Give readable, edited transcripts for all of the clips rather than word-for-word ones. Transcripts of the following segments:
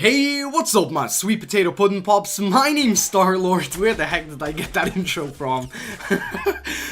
Hey, what's up, my sweet potato pudding pops? My name's Star-Lord. Where the heck did I get that intro from?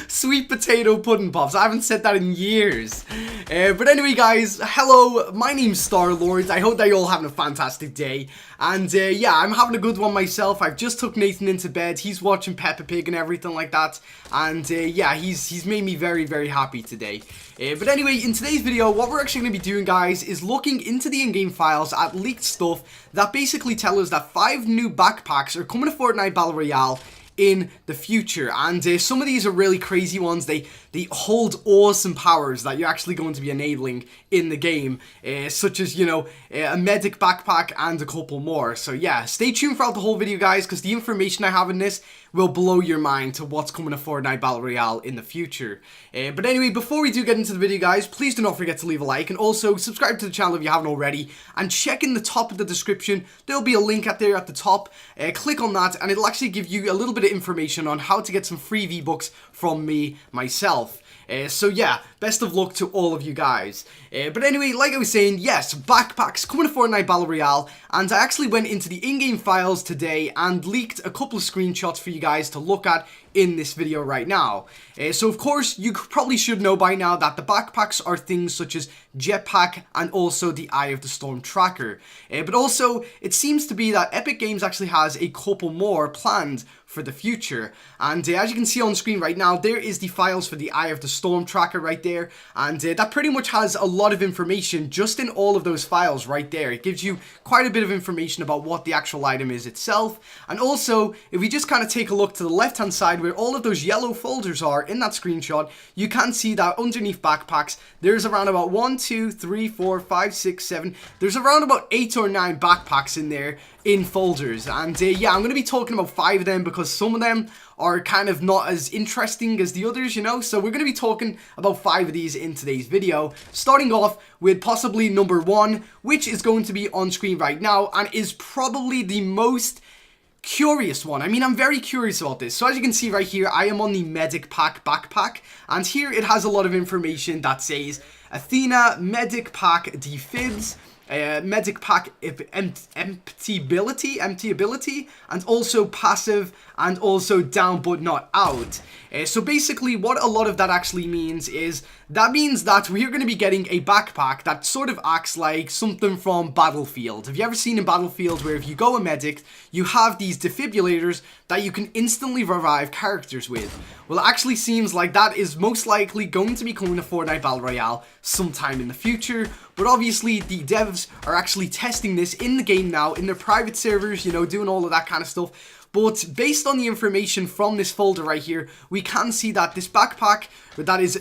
Sweet potato pudding pops. I haven't said that in years. But anyway, guys, hello. My name's Star-Lord. I hope that you're all having a fantastic day. And yeah, I'm having a good one myself. I've just took Nathan into bed. He's watching Peppa Pig and everything like that. And yeah, he's made me very, very happy today. But anyway, in today's video, what we're actually going to be doing, guys, is looking into the in-game files at leaked stuff that basically tell us that 5 new backpacks are coming to Fortnite Battle Royale in the future. And some of these are really crazy ones. They hold awesome powers that you're actually going to be enabling in the game, such as, you know, a medic backpack and a couple more. So yeah, stay tuned throughout the whole video, guys, because the information I have in this will blow your mind to what's coming to Fortnite Battle Royale in the future. But anyway, before we do get into the video, guys, please do not forget to leave a like and also subscribe to the channel if you haven't already, and check in the top of the description. There'll be a link at there at the top. Click on that and it'll actually give you a little bit of information on how to get some free V-Bucks from me myself. So yeah, best of luck to all of you guys. But anyway, like I was saying, yes, backpacks coming to Fortnite Battle Royale, and I actually went into the in-game files today and leaked a couple of screenshots for you guys to look at in this video right now. So of course, you probably should know by now that the backpacks are things such as jetpack and also the Eye of the Storm tracker. But also, it seems to be that Epic Games actually has a couple more planned for the future. And as you can see on screen right now, there is the files for the Eye of the Storm tracker right there. And that pretty much has a lot of information just in all of those files right there. It gives you quite a bit of information about what the actual item is itself. And also, if we just kind of take a look to the left-hand side where all of those yellow folders are in that screenshot, you can see that underneath backpacks, there's around about 1, 2, 3, 4, 5, 6, 7. There's around about 8 or 9 backpacks in there in folders. And yeah, I'm going to be talking about 5 of them because some of them are kind of not as interesting as the others, you know. So we're going to be talking about 5 of these in today's video, starting off with possibly number 1, which is going to be on screen right now and is probably the most curious one. I mean, I'm very curious about this. So as you can see right here, I am on the Medic Pack backpack, and here it has a lot of information that says Athena, Medic Pack defibs, Medic Pack empty ability, and also passive, and also down but not out. So basically what a lot of that actually means is, that means that we're going to be getting a backpack that sort of acts like something from Battlefield. Have you ever seen in Battlefield where if you go a medic, you have these defibrillators that you can instantly revive characters with? Well, it actually seems like that is most likely going to be coming to Fortnite Battle Royale sometime in the future. But obviously, the devs are actually testing this in the game now, in their private servers, you know, doing all of that kind of stuff. But based on the information from this folder right here, we can see that this backpack that is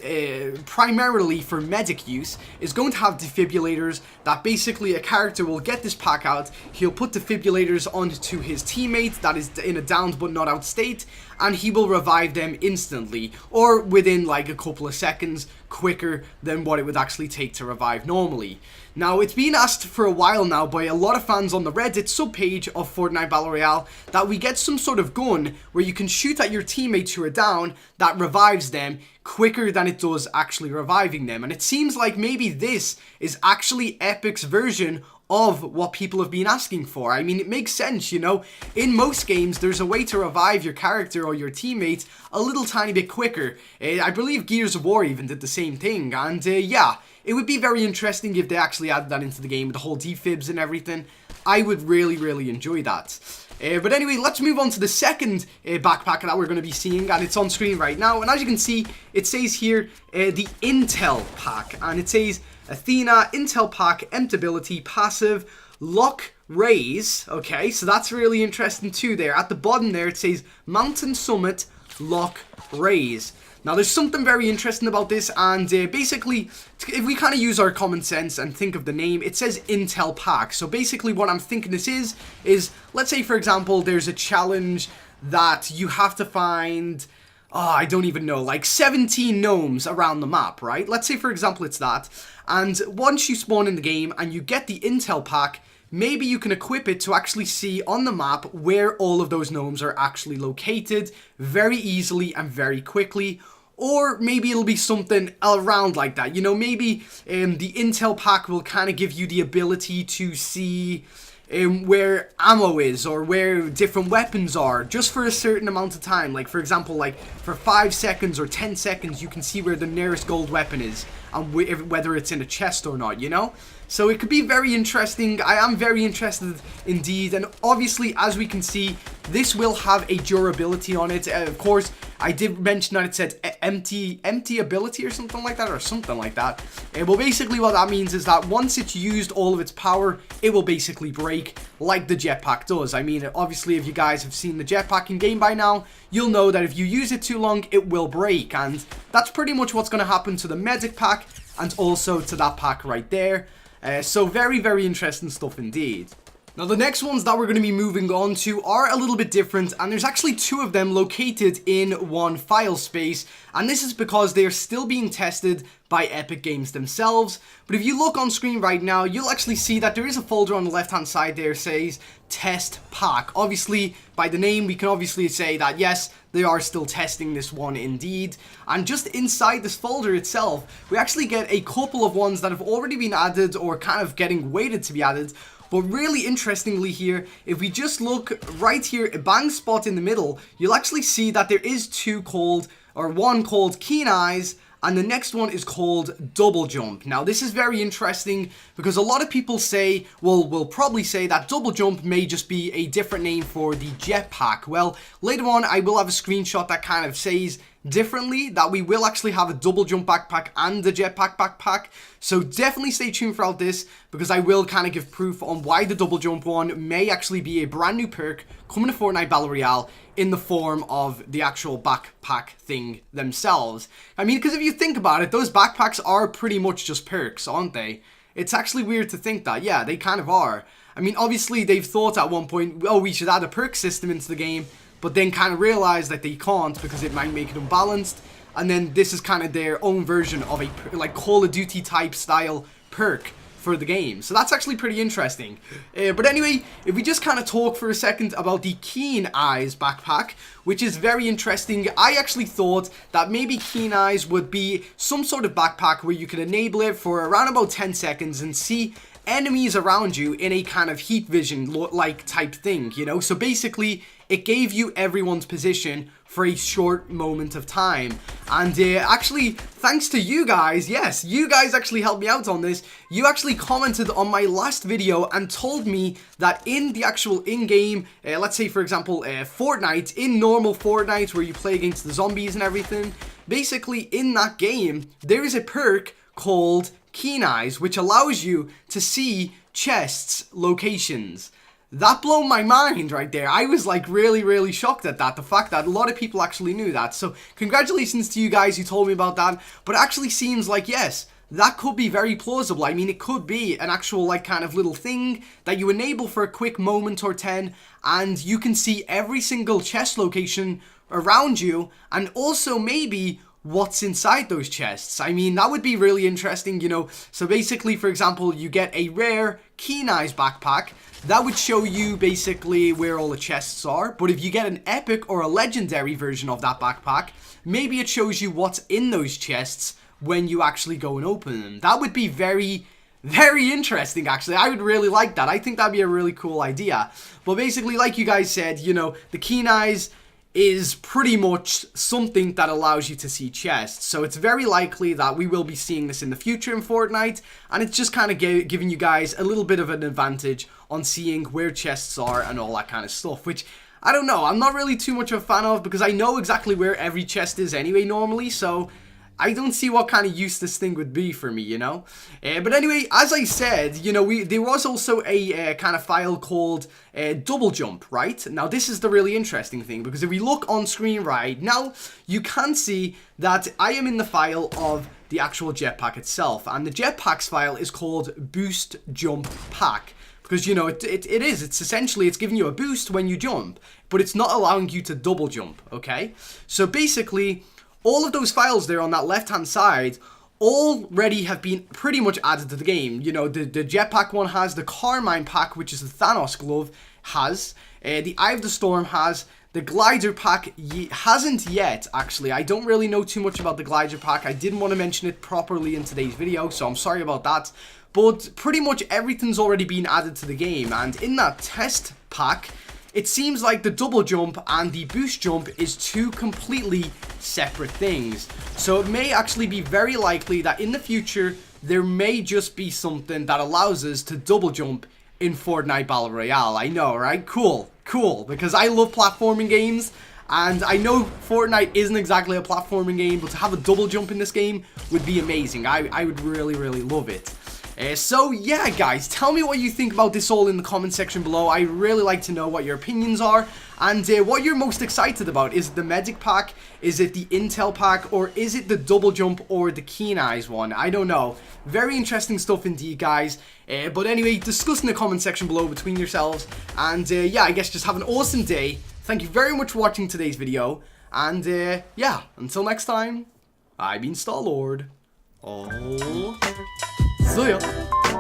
primarily for medic use is going to have defibrillators that basically a character will get this pack out, he'll put defibrillators onto his teammate that is in a downed but not out state, and he will revive them instantly, or within like a couple of seconds, quicker than what it would actually take to revive normally. Now, it's been asked for a while now by a lot of fans on the Reddit subpage of Fortnite Battle Royale that we get some sort of gun where you can shoot at your teammates who are down that revives them quicker than it does actually reviving them. And it seems like maybe this is actually Epic's version of what people have been asking for. I mean, it makes sense, you know. In most games, there's a way to revive your character or your teammate a little tiny bit quicker. I believe Gears of War even did the same thing. And yeah, it would be very interesting if they actually added that into the game with the whole defibs and everything. I would really, really enjoy that. But anyway, let's move on to the second backpack that we're going to be seeing, and it's on screen right now. And as you can see, it says here the Intel pack, and it says Athena, Intel pack, emptability, passive, lock, raise. Okay, so that's really interesting too there. At the bottom there, it says Mountain Summit, lock, raise. Now, there's something very interesting about this, and basically, if we kind of use our common sense and think of the name, it says Intel Pack. So basically, what I'm thinking this is, let's say, for example, there's a challenge that you have to find, I don't even know, like 17 gnomes around the map, right? Let's say, for example, it's that, and once you spawn in the game and you get the Intel Pack, maybe you can equip it to actually see on the map where all of those gnomes are actually located very easily and very quickly. Or maybe it'll be something around like that. You know, maybe the Intel pack will kind of give you the ability to see where ammo is or where different weapons are just for a certain amount of time. Like for example, like for 5 seconds or 10 seconds you can see where the nearest gold weapon is and whether it's in a chest or not, you know? So it could be very interesting. I am very interested indeed, and obviously as we can see this will have a durability on it. Of course I did mention that it said empty ability or something like that. Well, basically what that means is that once it's used all of its power, it will basically break like the jetpack does. I mean, obviously if you guys have seen the jetpack in game by now, you'll know that if you use it too long, it will break, and that's pretty much what's going to happen to the medic pack and also to that pack right there. So very, very interesting stuff indeed. Now the next ones that we're going to be moving on to are a little bit different, and there's actually 2 of them located in one file space, and this is because they are still being tested by Epic Games themselves. But if you look on screen right now, you'll actually see that there is a folder on the left hand side there says test pack. Obviously by the name we can obviously say that yes, they are still testing this one indeed. And just inside this folder itself, we actually get a couple of ones that have already been added or kind of getting waited to be added. But really interestingly here, if we just look right here, a bang spot in the middle, you'll actually see that there is 2 called, or one called Keen Eyes, and the next one is called Double Jump. Now this is very interesting because a lot of people say, well, will probably say that Double Jump may just be a different name for the jetpack. Well, later on I will have a screenshot that kind of says differently that we will actually have a Double Jump backpack and a jetpack backpack. So definitely stay tuned throughout this because I will kind of give proof on why the Double Jump one may actually be a brand new perk coming to Fortnite Battle Royale in the form of the actual backpack thing themselves. I mean, because if you think about it, those backpacks are pretty much just perks, aren't they? It's actually weird to think that. Yeah, they kind of are. I mean, obviously they've thought at one point, oh, we should add a perk system into the game, but then kind of realized that they can't because it might make it unbalanced. And then this is kind of their own version of a like Call of Duty type style perk for the game. So that's actually pretty interesting. But anyway, if we just kind of talk for a second about the Keen Eyes backpack, which is very interesting. I actually thought that maybe Keen Eyes would be some sort of backpack where you can enable it for around about 10 seconds and see enemies around you in a kind of heat vision like type thing, you know? So basically it gave you everyone's position for a short moment of time. And actually, thanks to you guys, yes, you guys actually helped me out on this. You actually commented on my last video and told me that in the actual in-game, let's say for example, Fortnite, in normal Fortnite where you play against the zombies and everything, basically in that game, there is a perk called Keen Eyes, which allows you to see chests locations. That blew my mind right there. I was like really shocked at that. The fact that a lot of people actually knew that. So congratulations to you guys who told me about that. But it actually seems like, yes, that could be very plausible. I mean, it could be an actual like kind of little thing that you enable for a quick moment or 10. And you can see every single chest location around you. And also maybe what's inside those chests. I mean, that would be really interesting, you know. So basically, for example, you get a rare Keen Eyes backpack. That would show you basically where all the chests are. But if you get an epic or a legendary version of that backpack, maybe it shows you what's in those chests when you actually go and open them. That would be very interesting, actually. I would really like that. I think that'd be a really cool idea. But basically, like you guys said, you know, the Keen Eyes is pretty much something that allows you to see chests. So it's very likely that we will be seeing this in the future in Fortnite, and it's just kind of giving you guys a little bit of an advantage on seeing where chests are and all that kind of stuff, which I don't know, I'm not really too much of a fan of because I know exactly where every chest is anyway normally, so I don't see what kind of use this thing would be for me, you know? But anyway, as I said, you know, there was also a kind of file called Double Jump, right? Now, this is the really interesting thing, because if we look on screen right now, you can see that I am in the file of the actual jetpack itself, and the jetpacks file is called Boost Jump Pack. Because, you know, it's essentially, it's giving you a boost when you jump, but it's not allowing you to double jump, okay? So basically, all of those files there on that left-hand side already have been pretty much added to the game. You know, the jetpack one has, the Carmine pack, which is the Thanos glove, has, the Eye of the Storm has, The glider pack hasn't yet, actually. I don't really know too much about the glider pack. I didn't want to mention it properly in today's video, so I'm sorry about that. But pretty much everything's already been added to the game, and in that test pack, it seems like the double jump and the boost jump is two completely separate things. So it may actually be very likely that in the future, there may just be something that allows us to double jump in Fortnite Battle Royale. I know, right? Cool, because I love platforming games, and I know Fortnite isn't exactly a platforming game, but to have a double jump in this game would be amazing. I would really, really love it. So yeah, guys, tell me what you think about this all in the comment section below. I really like to know what your opinions are, and what you're most excited about. Is it the medic pack, is it the intel pack, or is it the double jump or the keen eyes one? I don't know. Very interesting stuff indeed, guys. But anyway, discuss in the comment section below between yourselves, and yeah, I guess just have an awesome day. Thank you very much for watching today's video, and yeah, until next time, I've been Star-Lord. Oh, see ya.